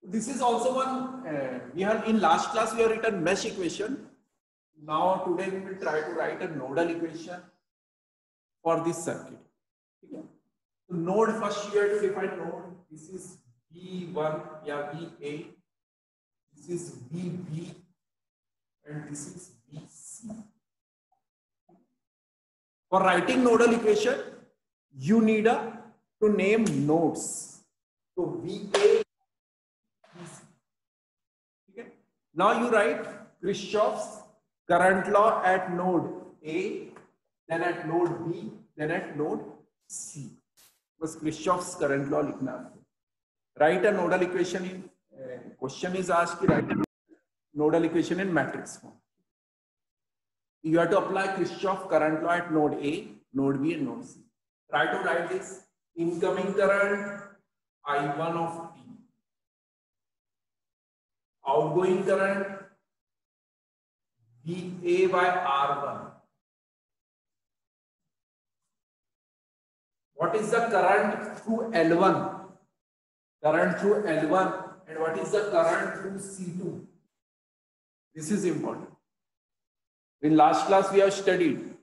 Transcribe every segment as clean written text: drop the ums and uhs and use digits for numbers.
This is also one we have in last class we have written mesh equation. Now today we will try to write a nodal equation for this circuit. Okay. So node, first you have to define node. This is V1 या VA. This is VB and this is VC. For writing nodal equation, you need to name nodes. So VA. Okay. Now you write Kirchhoff's current law at node A, then at node B, then at node C. बस Kirchhoff's current law लिखना है. Write a nodal equation in question is asked to write a nodal equation in matrix form. You have to apply Kirchhoff's current law at node A, node B, and node C. Try to write this. Incoming current I1 of T. Outgoing current VA by R1. What is the current through L1? Current through L1, and what is the current through C2? This is important. In last class we have studied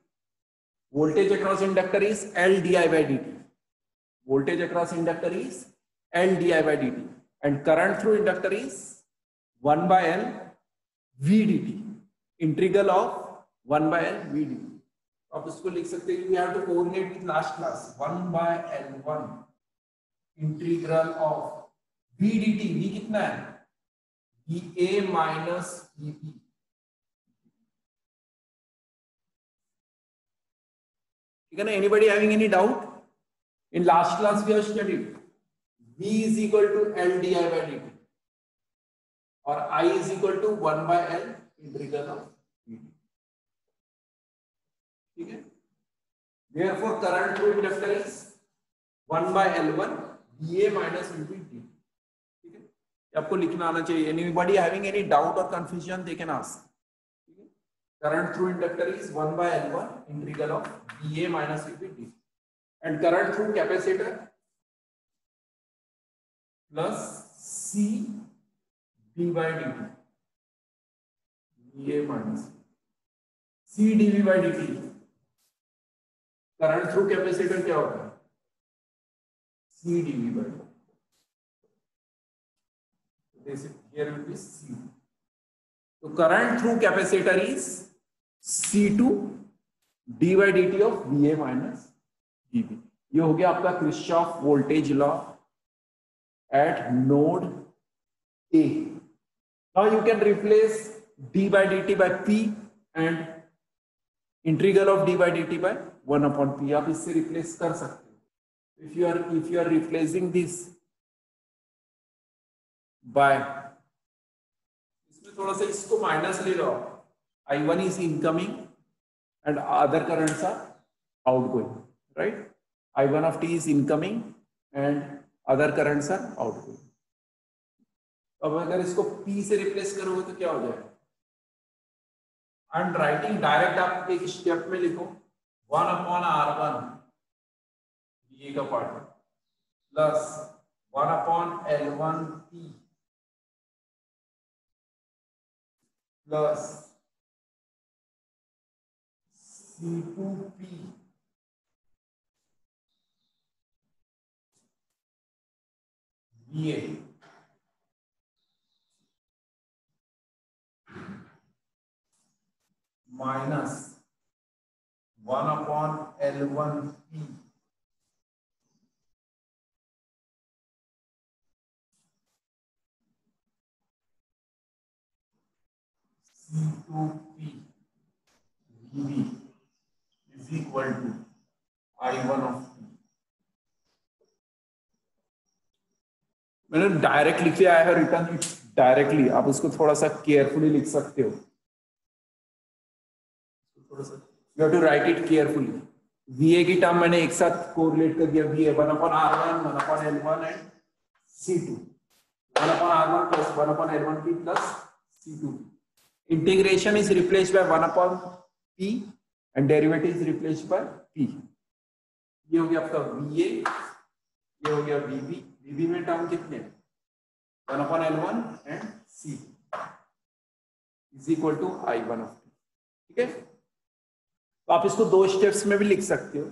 voltage across inductor is L di by dt. Voltage across inductor is L di by dt, and current through inductor is 1 by L V dt. Integral of 1 by L V dt. आप इसको लिख सकते हैं. We have to coordinate with last class. 1 by L1 integral of V dt. V कितना है? VA minus VB. ठीक है ना? Anybody having any doubt? In last class we have studied V is equal to L di by dt or I is equal to 1 by L integral of V dt. ठीक है? Therefore current through inductor is 1 by L1 VA minus VB dt. ठीक है? आपको लिखना आना चाहिए. Anybody having any doubt or confusion they can ask. Current through inductor is 1 by L1 integral of VA minus VB dt. And current through capacitor plus C d by dt. VA minus C dV by dt. Current through capacitor क्या होता है? C dV by dt. This here will be C. So current through capacitor is C2 d by dt of VA minus VB. ये हो गया आपका Kirchhoff voltage law at node A. Now you can replace d by dt by P and integral of d by dt by 1 upon P. आप इससे replace कर सकते हो. If you are replacing this by, इसमें थोड़ा सा इसको minus ले लो. I1 is incoming and other currents are outgoing, right? I1 of T is incoming and other currents are outgoing. अब अगर इसको P से रिप्लेस करोगे तो क्या हो जाएगा? And writing डायरेक्ट आप एक स्टेप में लिखो 1 upon R1 ये का part plus 1 upon L1 T plus C2P VA minus 1 upon L1P C2P VB is equal to I1 of P. मैंने डायरेक्ट लिख लिया. I have written it directly. आप उसको थोड़ा सा केयरफुली लिख सकते हो. थोड़ा सा you have to write it carefully. VA की टर्म मैंने एक साथ कोरिलेट कर दिया. VA 1 upon R1 1 upon L1 and C2. 1 upon R1 plus 1 upon L1P plus C2. Integration is replaced by 1 upon P and derivative is replaced by P. ये हो गया आपका VA, ये हो गया VB. VB में टर्म कितने? 1 upon L1 and C is equal to I1 of t. ठीक है, तो आप इसको दो स्टेप्स में भी लिख सकते हो.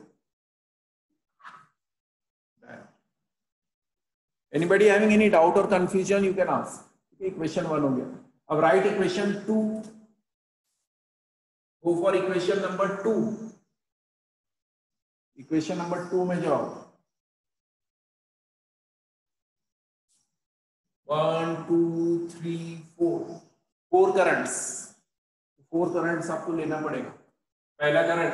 Anybody having any doubt or confusion, you can ask. Equation 1 हो गया. अब write equation 2. Go for equation number 2. Equation number 2 में जाओ. 1, 2, 3, 4. 4 करंट्स. 4 करंट्स आपको लेना पड़ेगा. पहला करंट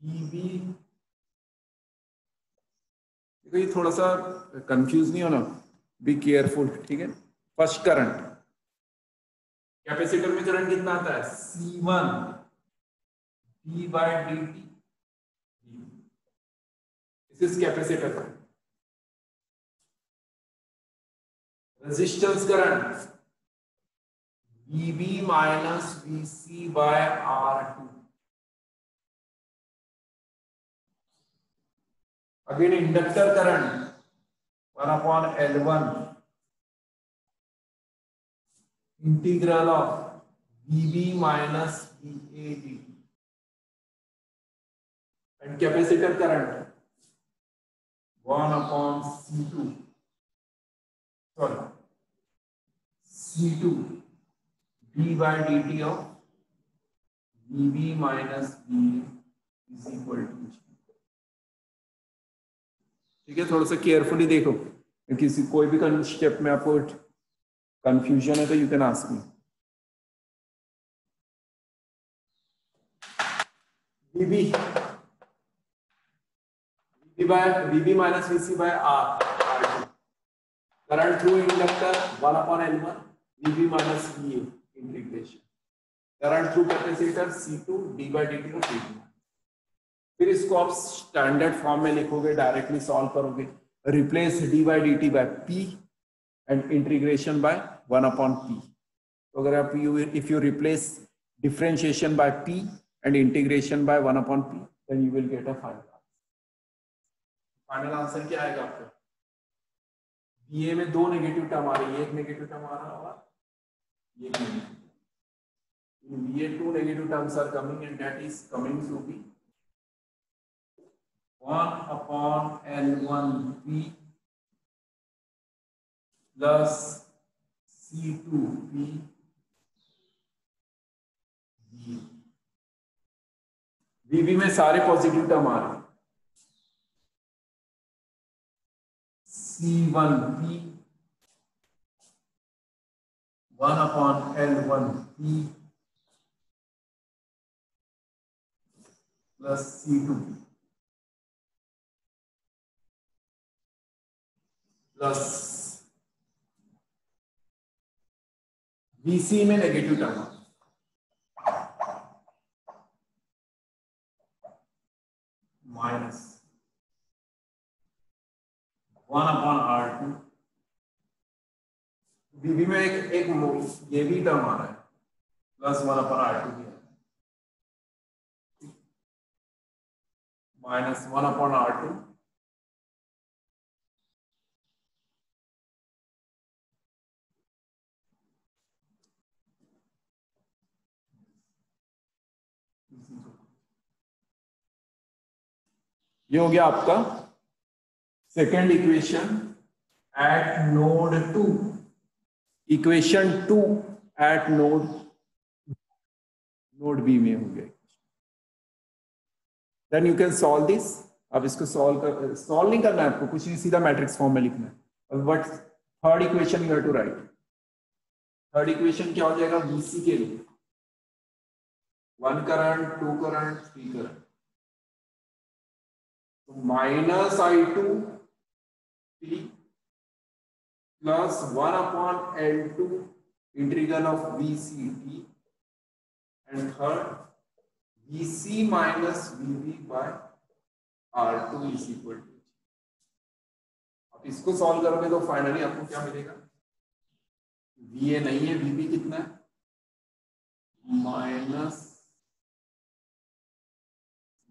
EB. देखो ये थोड़ा सा कंफ्यूज नहीं होना, बी केयरफुल. ठीक है, फर्स्ट करंट कैपेसिटर में करंट कितना आता है C1 d/dt. This is capacitor current. Resistance current VB minus VC/R2. Again inductor current 1 upon L1 integral of VB minus VA dt. And capacitor current 1 upon C2 d/dt of VB minus VA is equal to. ठीक है, थोड़ा सा carefully देखो, किसी कोई भी step में आपको कंफ्यूजन है तो you can ask me. VB minus VC/R. Current through inductor 1 upon L1 VB minus VA integration. Current through capacitor C2 d/dt of VB. फिर इसको आप स्टैंडर्ड फॉर्म में लिखोगे, डायरेक्टली सॉल्व करोगे. Replace d/dt by p and integration by 1 upon p. तो अगर आप if you replace differentiation by p and integration by 1 upon p, then you will get a final answer. Final answer क्या आएगा आपका? BA में दो negative term आ रही है, एक नेगेटिव टर्म आ रहा और ये negative. In BA 2 negative terms are coming, and that is coming to be 1 upon L1P plus C2P. VB में सारे पॉजिटिव टर्म आ रहे हैं. C1P 1 upon L1P plus C2P plus VC में negative term minus 1 upon R2. VB में एक ये भी term आ रहा है प्लस 1 upon R2 भी है, माइनस 1 upon R2 ये हो गया आपका second equation at node 2. Equation 2 at node B में हो गया. Then you can solve this. अब इसको सॉल्व नहीं करना है आपको, कुछ नहीं, सीधा मैट्रिक्स फॉर्म में लिखना है. But third equation you have to write. Third equation क्या हो जाएगा? बीसी के लिए 1 करंट 2 करंट 3 करंट, तो minus I2 P plus 1 upon L2 integral of VC T, and third VC minus VB by R2 is equal to. आप इसको solve करोगे तो फाइनली आपको क्या मिलेगा? VA नहीं है, VB कितना है? Minus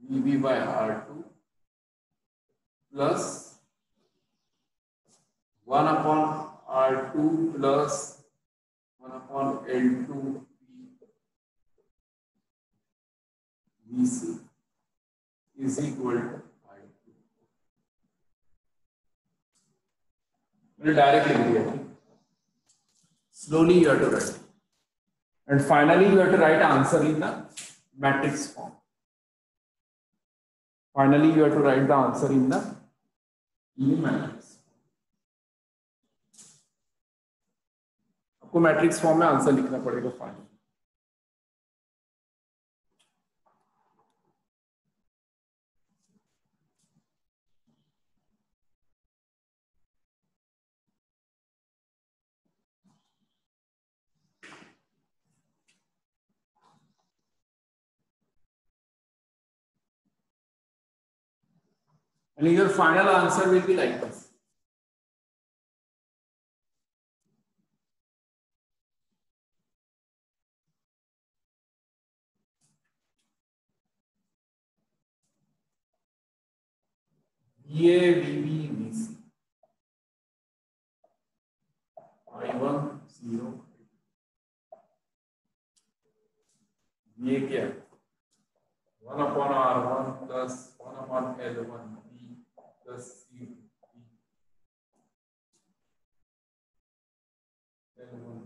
VB by R2 plus 1 upon R2 plus 1 upon L2 VC is equal to I2. मैंने डायरेक्ट लिख दिया. Slowly you have to write. And finally you have to write answer in the matrix form. Finally you have to write the answer in the matrix. आपको matrix form में answer लिखना पड़ेगा final. And your final answer will be like this. VA, VB, VC. I1, 0. VA क्या है? 1 upon R1 plus 1 upon L1 B plus C L1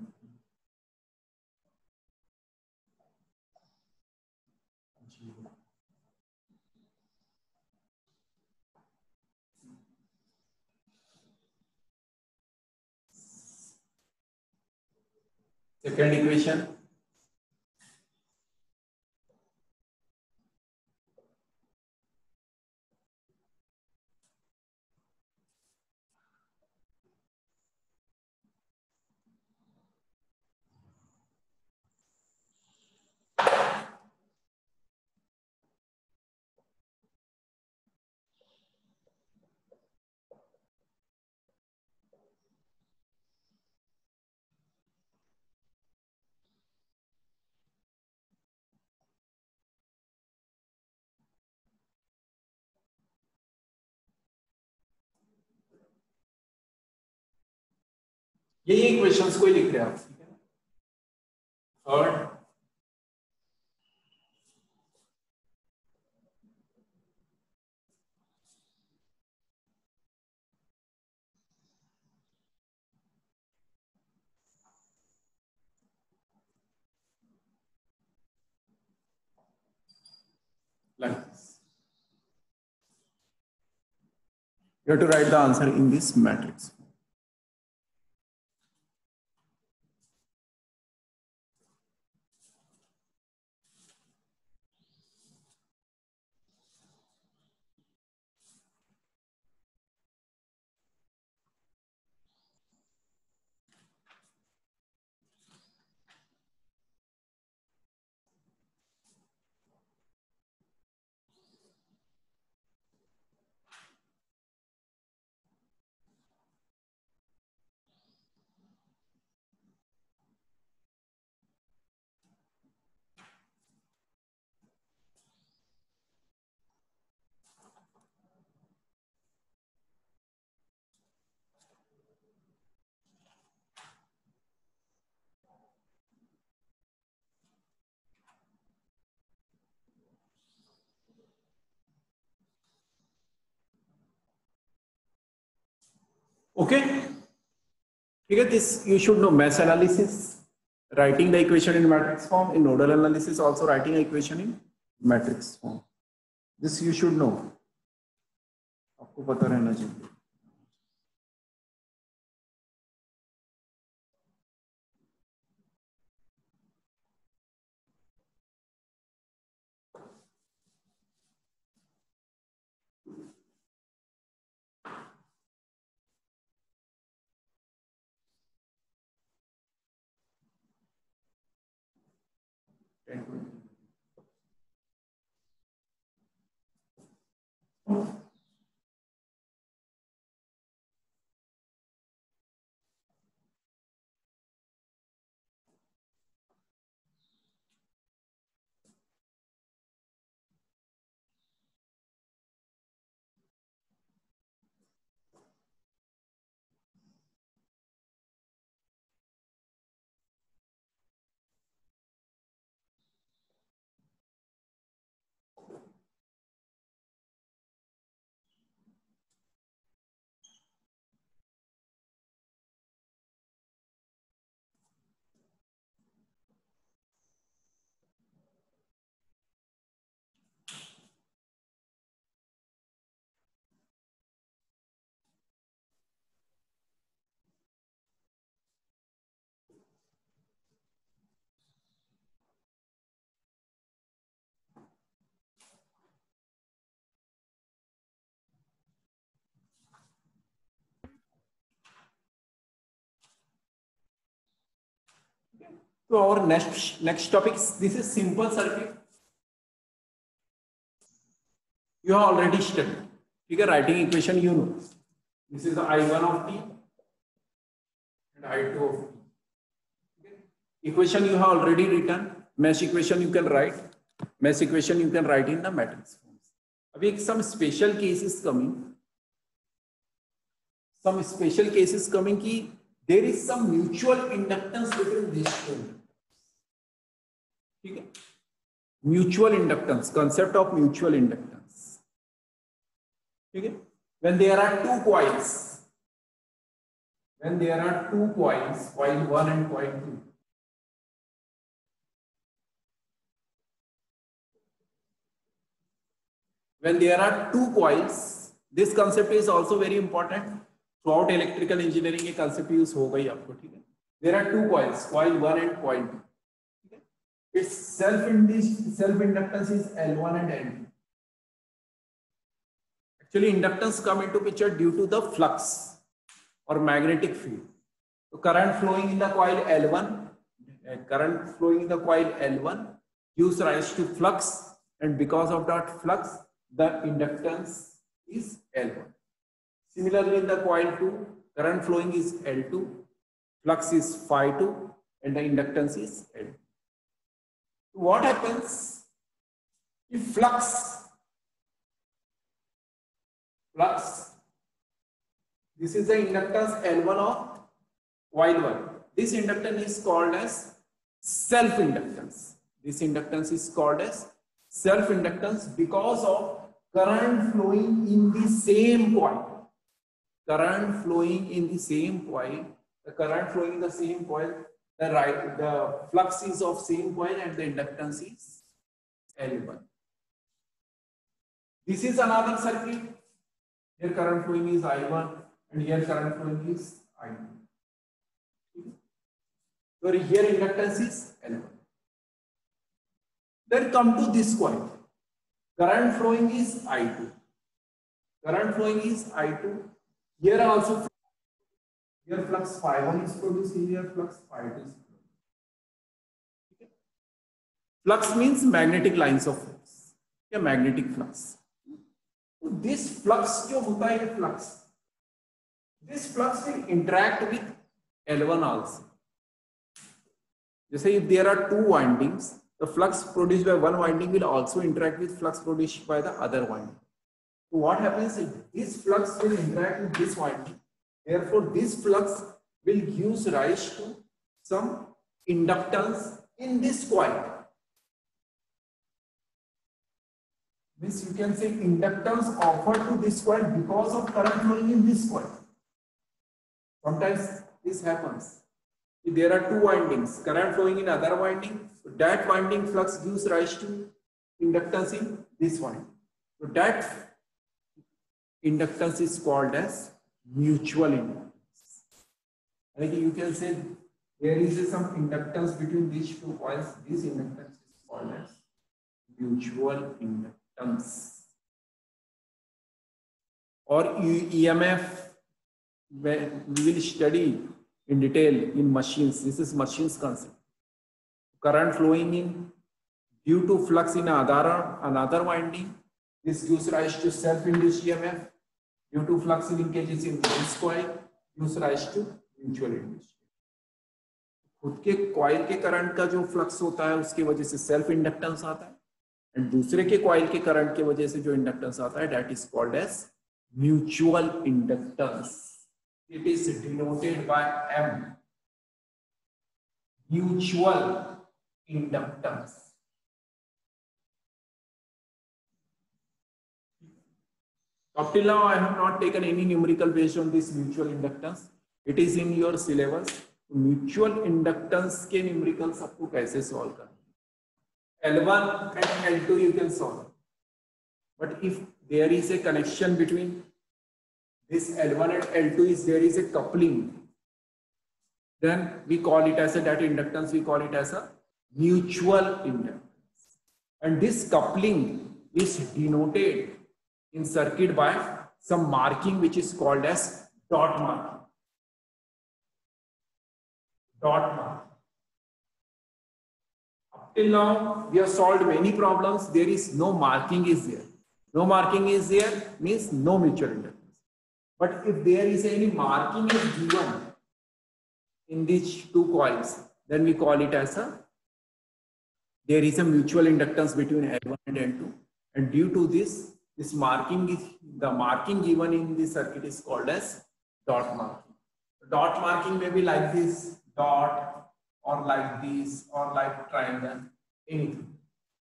0. Second equation. ये equations को ही लिख रहे हैं आप, ठीक है. Third like this. You have to write the answer in this matrix. Okay, ठीक है. This you should know. Mesh analysis, writing the equation in matrix form. In nodal analysis, also writing an equation in matrix form. This you should know. आपको पता रहना चाहिए. So our next topic, this is simple circuit. You have already studied. ठीक है, writing equation you know. This is the I1 of t and I2 of t. Okay. Equation you have already written. Mesh equation you can write. Mesh equation you can write in the matrix forms. अभी some special cases coming. Some special cases coming कि there is some mutual inductance between these two. ठीक है, mutual inductance, concept of mutual inductance. ठीक है, when there are two coils, coil 1 and coil 2, when there are two coils, this concept is also very important. Throughout electrical engineering ये concept use होगा ही आपको. ठीक है, there are two coils, coil 1 and coil 2. ठीक है, its self inductance is L1 and L2. Actually inductance come into picture due to the flux or magnetic field. So current flowing in the coil L1 gives rise to flux, and because of that flux the inductance is L1. Similarly, in the coil 2, current flowing is L2, flux is phi2, and the inductance is L2. What happens if flux, this is the inductance L1 of coil 1. This inductance is called as self-inductance. This inductance is called as self-inductance because of current flowing in the same coil. The current flowing in the same coil, the flux is of same coil and the inductance is L1. This is another circuit. Here current flowing is I1 and here current flowing is I2. So here inductance is L1. Then come to this coil. Current flowing is I2. Here also, here flux phi1 is produced, here flux phi2 is produced. Flux means magnetic lines of flux. Yeah, magnetic flux. So this flux जो होता है flux, this flux will interact with L1 also. जैसे if there are two windings, the flux produced by one winding will also interact with flux produced by the other winding. So what happens is this flux will interact with this winding. Therefore, this flux will give rise to some inductance in this coil. Means you can say inductance offered to this coil because of current flowing in this coil. Sometimes this happens. If there are two windings, current flowing in other winding, so that winding flux gives rise to inductance in this winding. So that inductance is called as mutual inductance. Like you can say there is some inductance between these two coils. This inductance is called as mutual inductance. Or EMF, when we will study in detail in machines. This is machines concept. Current flowing in due to flux in another winding. This gives rise to self-induced EMF. Due to flux linkages in this coil, gives rise to mutual induced. खुद के coil के current का जो flux होता है उसकी वजह से सेल्फ इंडक्टेंस आता है, एंड दूसरे के कॉइल के करंट की वजह से जो इंडक्टेंस आता है that is called as mutual inductance. It is denoted by M, mutual inductance. Up till now, I have not taken any numerical based on this mutual inductance. It is in your syllabus. Mutual inductance के numericals आपको कैसे solve करना? L1 and L2 you can solve. But if there is a connection between this L1 and L2, there is a coupling, then we call it as that inductance. We call it as a mutual inductance. And this coupling is denoted in circuit by some marking which is called as dot marking. Till now, we have solved many problems. There is no marking is there. No marking is there means no mutual inductance. But if there is any marking is given in these two coils, then we call it as there is a mutual inductance between L1 and L2. And due to this, the marking given in the circuit is called as dot marking. Dot marking may be like this, dot, or like this, or like triangle, anything.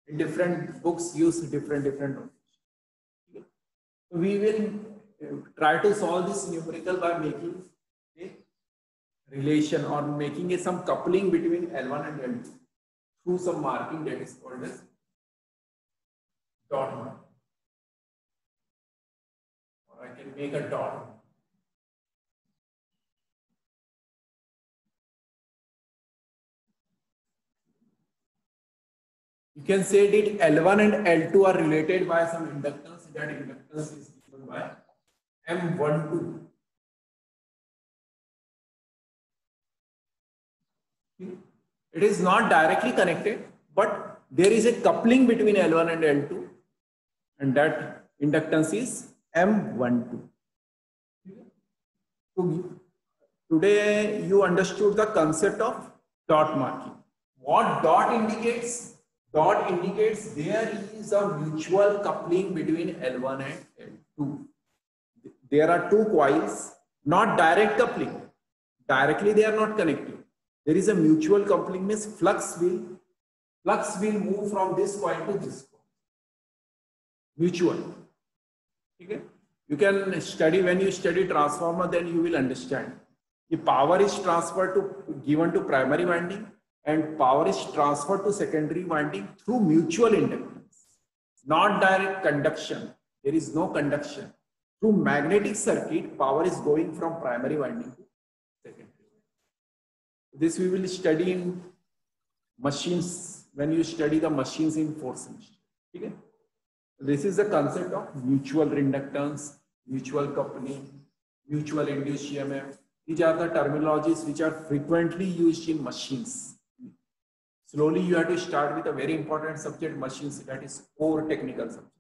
In different books use different notation. We will try to solve this numerical by making a relation or making some coupling between L1 and L2 through some marking that is called as dot marking. Or I can make a dot. You can say that L1 and L2 are related by some inductance. That inductance is given by M12. It is not directly connected, but there is a coupling between L1 and L2, and that inductance is M12. So today you understood the concept of dot marking. What dot indicates? Dot indicates there is a mutual coupling between L1 and L2. There are two coils, not direct coupling. Directly they are not connected. There is a mutual coupling, means flux will move from this coil to this coil. Mutual. Okay? You can study, when you study transformer, then you will understand. The power is transferred given to primary winding, and power is transferred to secondary winding through mutual inductance, not direct conduction. There is no conduction. Through magnetic circuit, power is going from primary winding to secondary. This we will study in machines, when you study the machines in 4th semester. Okay? This is the concept of mutual inductance, mutual coupling, mutual induced EMF. These are the terminologies which are frequently used in machines. Slowly you have to start with a very important subject, machines, that is core technical subject.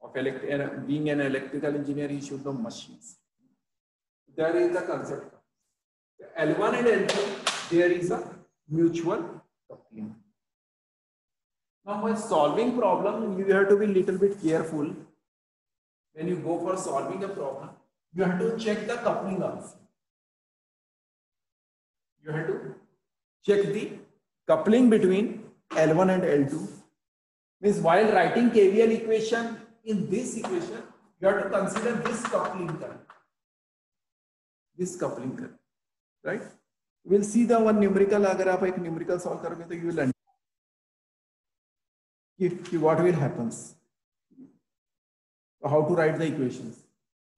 Of being an electrical engineer, you should know machines. There is the concept. L1 and L2, there is a mutual coupling. Now, while solving problem, you have to be little bit careful. When you go for solving a problem, you have to check the coupling also. You have to check the coupling between L1 and L2. Means while writing KVL equation, in this equation, you have to consider this coupling current. This coupling current, right? We'll see the one numerical. अगर आप एक numerical solve करोगे तो you will understand what will happen. How to write the equations.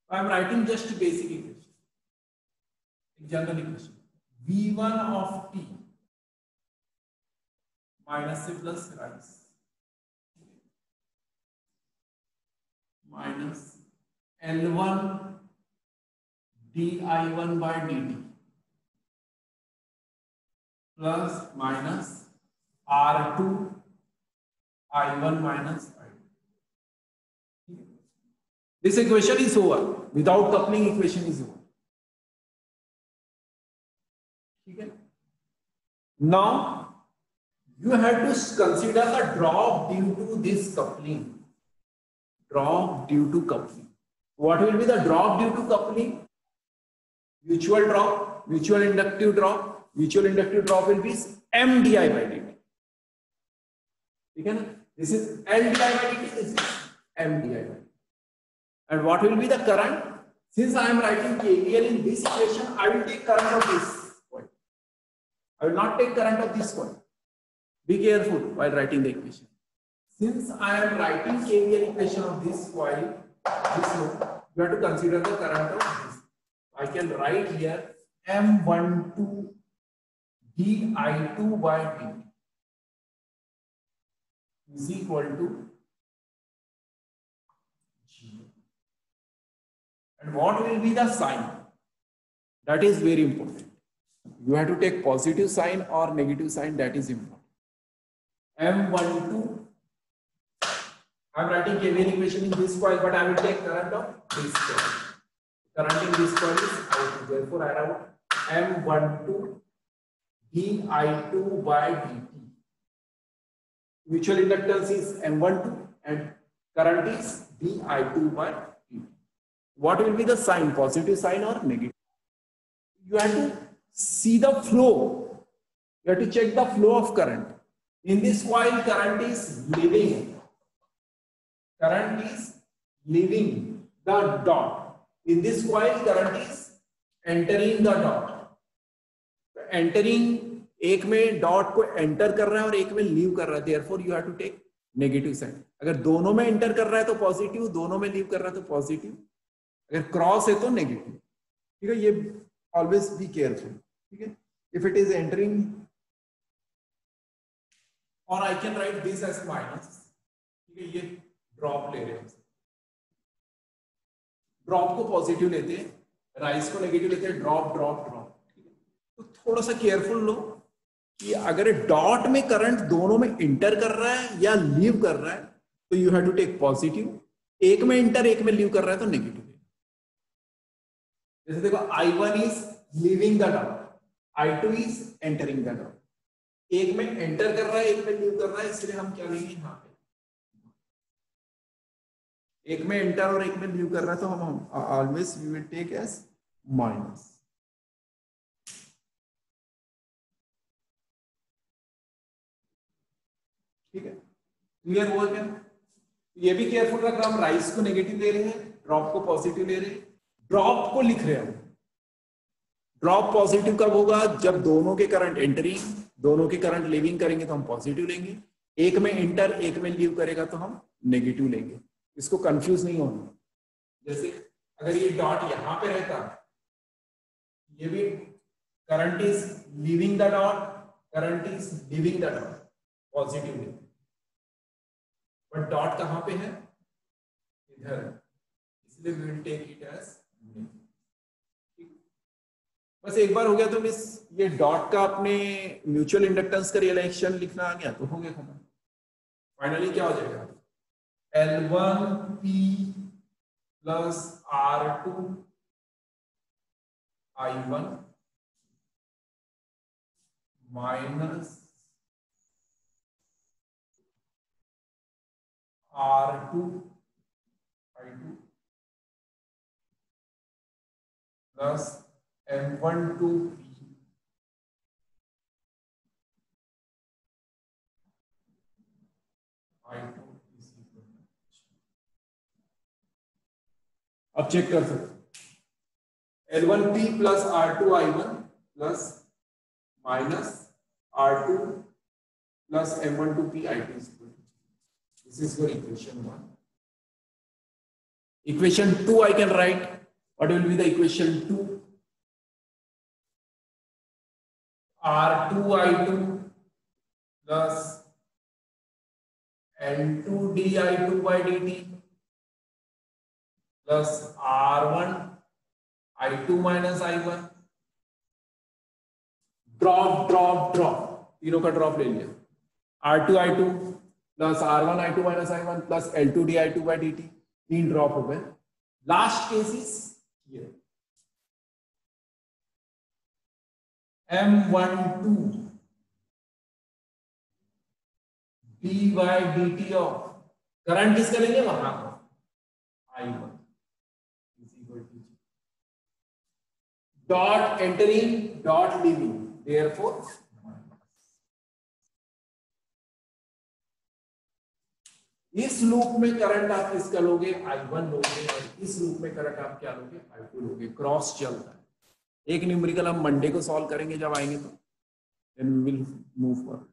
I am writing just basic equation. General equation. V1 of t minus c plus rise minus L1 di1 by dt plus minus R2 I1 minus I2. This equation is over. Without coupling, equation is over. Okay. Now you have to consider a drop due to this coupling. Drop due to coupling. What will be the drop due to coupling? Mutual drop, mutual inductive drop. Mutual inductive drop will be M di by dt. Okay. This is L di by dt. This is M di by dt. And what will be the current? Since I am writing KVL in this equation, I will take current of this point. I will not take current of this point. Be careful while writing the equation. Since I am writing KVL equation of this coil, this node, you have to consider the current of this. I can write here M12 di2 by dt is equal to 0. And what will be the sign? That is very important. You have to take positive sign or negative sign, that is important. M12. I'm writing KVL equation in this coil, but I will take current of this coil. Current in this coil is I2. Therefore, I write M12 dI2 by dt. Mutual inductance is M12 and current is dI2 by dt. What will be the sign? Positive sign or negative? You have to see the flow. You have to check the flow of current. In this coil, current is leaving. Current is leaving the dot. In this coil, current is entering the dot. Entering, एक में dot को enter कर रहा है और एक में leave कर रहा है. Therefore, you have to take negative sign. अगर दोनों में एंटर कर रहा है तो पॉजिटिव, दोनों में लीव कर रहा है तो पॉजिटिव. अगर क्रॉस है तो नेगेटिव. ठीक है, ये ऑलवेज बी केयरफुल. ठीक है, इफ इट इज एंटरिंग, और I can write this as minus. ठीक है, ये ड्रॉप ले रहे हैं. ड्रॉप को पॉजिटिव लेते हैं, राइज को नेगेटिव लेते हैं. Drop drop drop. तो थोड़ा सा केयरफुल लो कि अगर डॉट में करंट दोनों में इंटर कर रहा है या लीव कर रहा है तो you have to take positive. एक में इंटर एक में लीव कर रहा है तो नेगेटिव. जैसे देखो, I1 is leaving the dot, I2 is entering the dot. एक में एंटर कर रहा है एक में लीव कर रहा है, इसलिए हम क्या लेंगे यहां पे. एक में एंटर और एक में लीव कर रहा है तो हम always we will take as minus. ठीक है, क्लियर हुआ क्या? ये भी केयरफुल रख रहा, हम राइज को नेगेटिव ले रहे हैं, ड्रॉप को पॉजिटिव ले रहे हैं. ड्रॉप को लिख रहे हैं. ड्रॉप पॉजिटिव कब होगा? जब दोनों के करंट एंटरिंग, दोनों के करंट लीविंग करेंगे तो हम पॉजिटिव लेंगे. एक में इंटर एक में लीव करेगा तो हम नेगेटिव लेंगे. इसको कंफ्यूज नहीं होना. जैसे अगर ये डॉट यहां पे रहता, ये भी current is leaving the dot, current is leaving the dot, positive लेंगे. बट डॉट कहां पे है? इधर, इसलिए we will take it as. बस एक बार हो गया तो मिस ये डॉट का अपने म्यूचुअल इंडक्टेंस का रिलेशन लिखना आ गया तो हो गया खत्म. फाइनली क्या हो जाएगा? L1P plus R2 I1 minus R2 I2 plus M12P I2. अब चेक कर सकते. L1P plus R2 I1 plus minus R2 plus M12P I2. This is your equation 1. Equation 2 I can write. What will be the equation 2? R2 I2 plus N2 dI2 by dt plus R1 I2 minus I1. Drop drop drop, तीनों का drop ले लिया. R2 I2 plus R1 I2 minus I1 plus L2 dI2 by dt. तीन drop हो गए. Last case is ये M12 d by dt of current किसका लेंगे? वहां I1 is equal to dot entering dot leaving, therefore इस loop में current आप किसका लोगे? I1 लोगे. और इस लूप में करंट आप क्या लोगे? I2 लोगे. क्रॉस चलता है. एक न्यूमेरिकल हम मंडे को सॉल्व करेंगे जब आएंगे तो then we will move forward.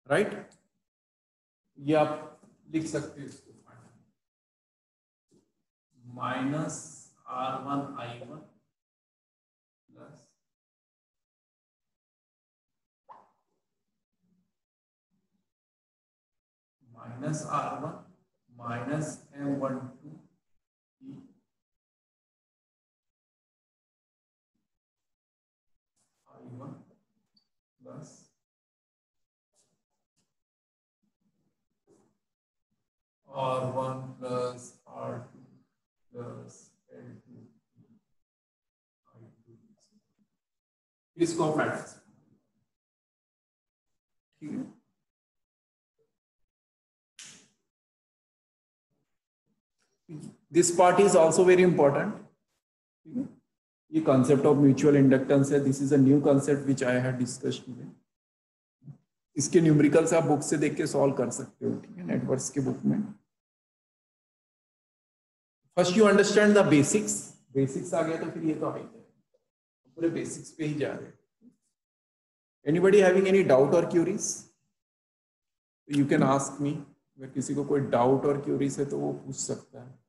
Right, ये आप लिख सकते हो इसको. Minus R1 I1 plus minus R1 minus M12 I1 R1 plus R2 plus L2 I2 इसको मैट्रिक्स, ठीक है। This part is also very important. ये concept of mutual inductance है. This is a new concept which I had discussed today. इसके numericals आप book से देख के सॉल्व कर सकते हो, ठीक है, नेटवर्क्स के बुक में. First you understand the basics. Basics आ गया तो फिर ये तो है पूरे बेसिक्स पे ही जा रहे हैं. एनीबॉडी हैविंग एनी डाउट और queries, you can ask me. अगर किसी को कोई डाउट और क्यूरीज है तो वो पूछ सकता है.